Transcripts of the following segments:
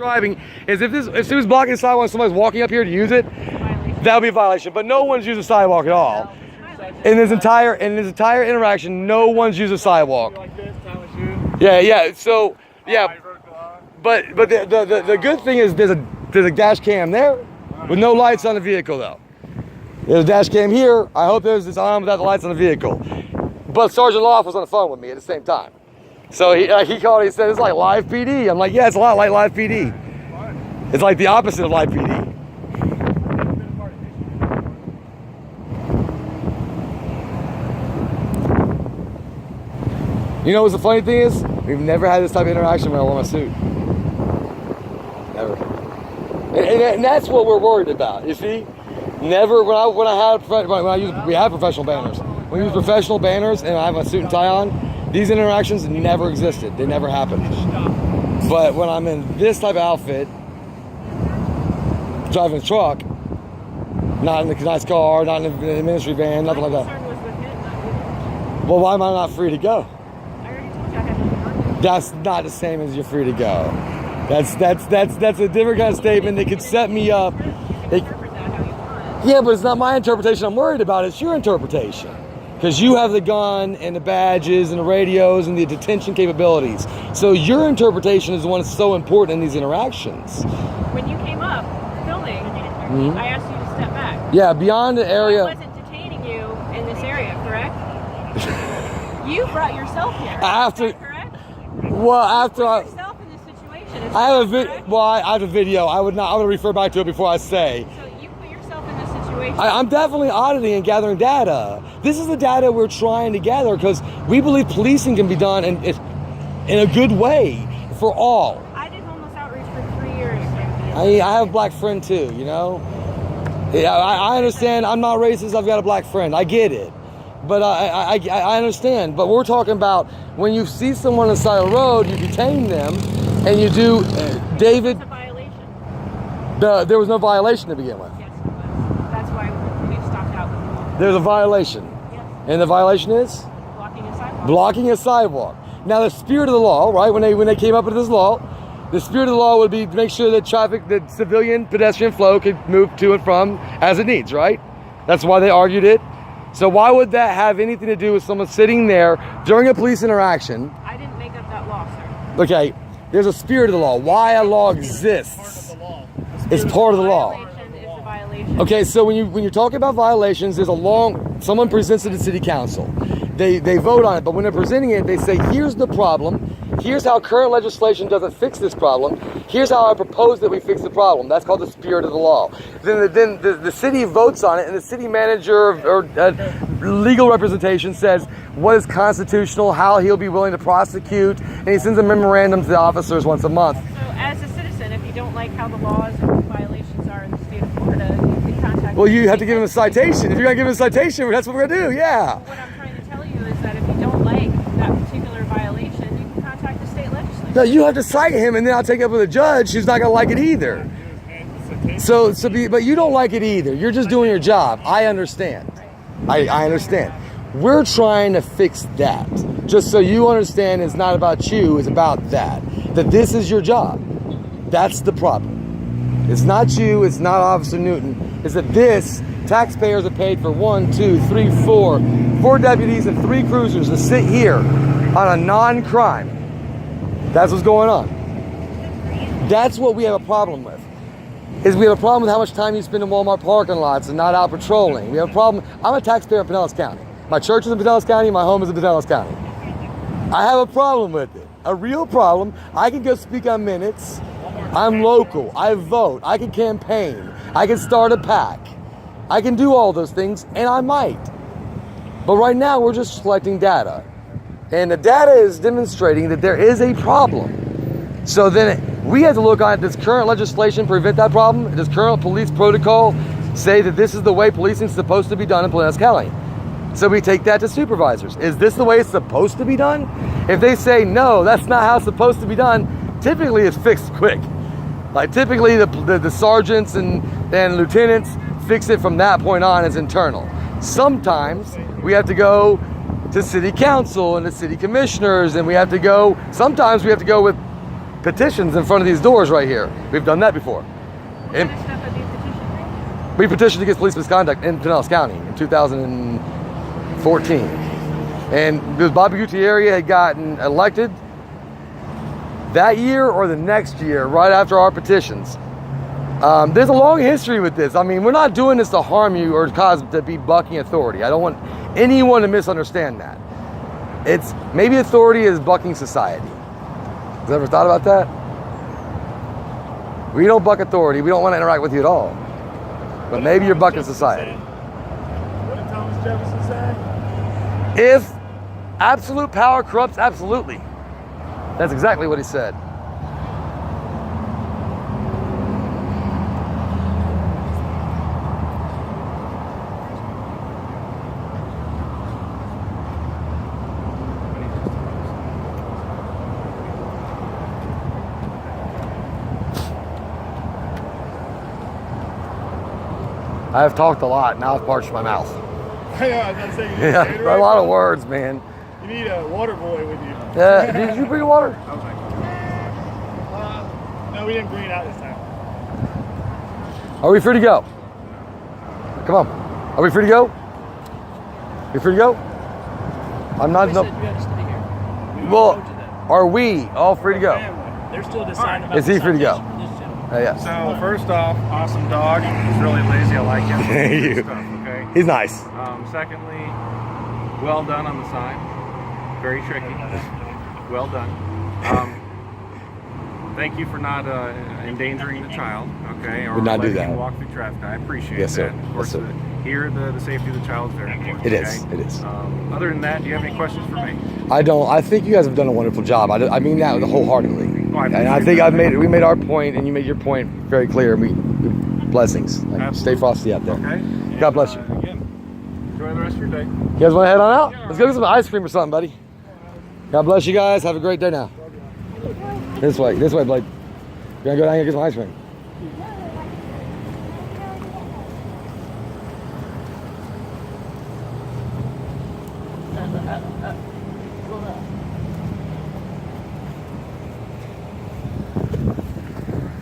Driving is if he was blocking the sidewalk and somebody's walking up here to use it, that would be a violation. But no one's used the sidewalk at all. In this entire interaction, no one's used a sidewalk. Yeah. So yeah, but the good thing is there's a dash cam there with no lights on the vehicle though. There's a dash cam here. I hope there's this on without the lights on the vehicle. But Sergeant Loft was on the phone with me at the same time. So he called. He said it's like live PD. I'm like, yeah, it's a lot like live PD. It's like the opposite of live PD. You know what's the funny thing is? We've never had this type of interaction when I wore my suit. Never. And that's what we're worried about. You see, never we have professional banners. When we use professional banners and I have my suit and tie on, these interactions never existed. They never happened. But when I'm in this type of outfit, driving a truck, not in a nice car, not in a ministry van, nothing like that. Well, why am I not free to go? That's not the same as you're free to go. That's a different kind of statement that could set me up. Yeah, but it's not my interpretation I'm worried about. It's your interpretation. Because you have the gun and the badges and the radios and the detention capabilities. So your interpretation is the one that's so important in these interactions. When you came up filming, I asked you to step back. Yeah, beyond the area. I wasn't detaining you in this area, correct? You brought yourself here. Correct? Well, after you put yourself in this situation. I have a video. I would refer back to it before I say. So you put yourself in this situation. I'm definitely auditing and gathering data. This is the data we're trying to gather because we believe policing can be done in a good way for all. I did homeless outreach for 3 years. I have a black friend too, you know? Yeah, I understand. I'm not racist. I've got a black friend. I get it. But I understand. But we're talking about when you see someone on the side of the road, you detain them, and you do, David. It's a violation. There was no violation to begin with. Yes, that's why we stopped out with you. There's a violation. Yes. And the violation is? Blocking a sidewalk. Blocking a sidewalk. Now the spirit of the law, right? When they came up with this law, the spirit of the law would be to make sure that that civilian pedestrian flow could move to and from as it needs, right? That's why they argued it. So why would that have anything to do with someone sitting there during a police interaction? I didn't make up that law, sir. Okay, there's a spirit of the law. Why a law exists. It's part of the law. Violation is a violation. Okay, so when you're talking about violations, someone presents it to city council. They vote on it, but when they're presenting it, they say, here's the problem. Here's how current legislation doesn't fix this problem. Here's how I propose that we fix the problem. That's called the spirit of the law. Then the city votes on it, and the city manager or legal representation says what is constitutional, how he'll be willing to prosecute, and he sends a memorandum to the officers once a month. So as a citizen, if you don't like how the laws and violations are in the state of Florida, you can contact. Well, you have to give him a citation. If you're going to give him a citation, that's what we're going to do, yeah. What I'm trying to tell you is that if you don't like that particular violation, you can contact the state legislature. No, you have to cite him, and then I'll take it up with a judge who's not going to like it either. But you don't like it either. You're just doing your job. I understand. I understand. We're trying to fix that. Just so you understand, it's not about you, it's about that. That this is your job. That's the problem. It's not you, it's not Officer Newton. It's that taxpayers are paid for 1, 2, 3, 4 deputies and 3 cruisers to sit here on a non-crime. That's what's going on. That's what we have a problem with. We have a problem with how much time you spend in Walmart parking lots and not out patrolling. We have a problem. I'm a taxpayer in Pinellas County. My church is in Pinellas County. My home is in Pinellas County. I have a problem with it. A real problem. I can go speak on minutes. I'm local. I vote. I can campaign. I can start a PAC. I can do all those things, and I might. But right now, we're just collecting data. And the data is demonstrating that there is a problem. So then we have to look on, does current legislation prevent that problem? Does current police protocol say that this is the way policing is supposed to be done in Pinellas County? So we take that to supervisors. Is this the way it's supposed to be done? If they say, no, that's not how it's supposed to be done, typically it's fixed quick. Like typically the sergeants and lieutenants fix it from that point on as internal. Sometimes we have to go to city council and the city commissioners, and sometimes we have to go with petitions in front of these doors right here. We've done that before. What kind of stuff have you petitioned? We petitioned against police misconduct in Pinellas County in 2014. And because Bobby Gutierrez had gotten elected that year or the next year, right after our petitions. There's a long history with this. I mean, we're not doing this to harm you or cause to be bucking authority. I don't want anyone to misunderstand that. It's maybe authority is bucking society. Have you ever thought about that? We don't buck authority. We don't want to interact with you at all. But maybe you're bucking society. What did Thomas Jefferson say? If absolute power corrupts absolutely. That's exactly what he said. I have talked a lot. Now I've parched my mouth. Yeah, I was gonna say, you need Yeah, Gatorade, a lot of bro? words, man. You need a water boy with you. Yeah, did you bring water? No, we didn't bring it out this time. Are we free to go? Come on. Are we free to go? You free to go? I'm not. They No, said you had to stay here. We well, told you that. are we all free to go? They're still deciding about Is he the free to go? citation for this gentleman. Yeah. So first off, awesome dog. He's really lazy. I like him. Thank Good you. Stuff, okay. He's nice. Secondly, well done on the sign. Very tricky. Well done. Thank you for not endangering the child. Okay. Or Would not do letting that. him walk through traffic. I appreciate Yes, sir. that. Of Yes, course, sir. here the safety of the child is very important. It okay? is. It is. Other than that, do you have any questions for me? I don't. I think you guys have done a wonderful job. I mean that wholeheartedly. Oh, I And I appreciate think that. we made our point, and you made your point very clear. We blessings. Like, stay Absolutely. frosty out there. Okay. God bless you. Again, enjoy the rest of your day. You guys want to head on out? Let's go get some ice cream or something, buddy. God bless you guys. Have a great day now. This way, Blake. You're gonna go down here and get some ice cream.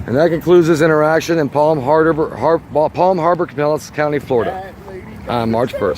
And that concludes this interaction in Palm Harbor, Pinellas County, Florida, on March 1st.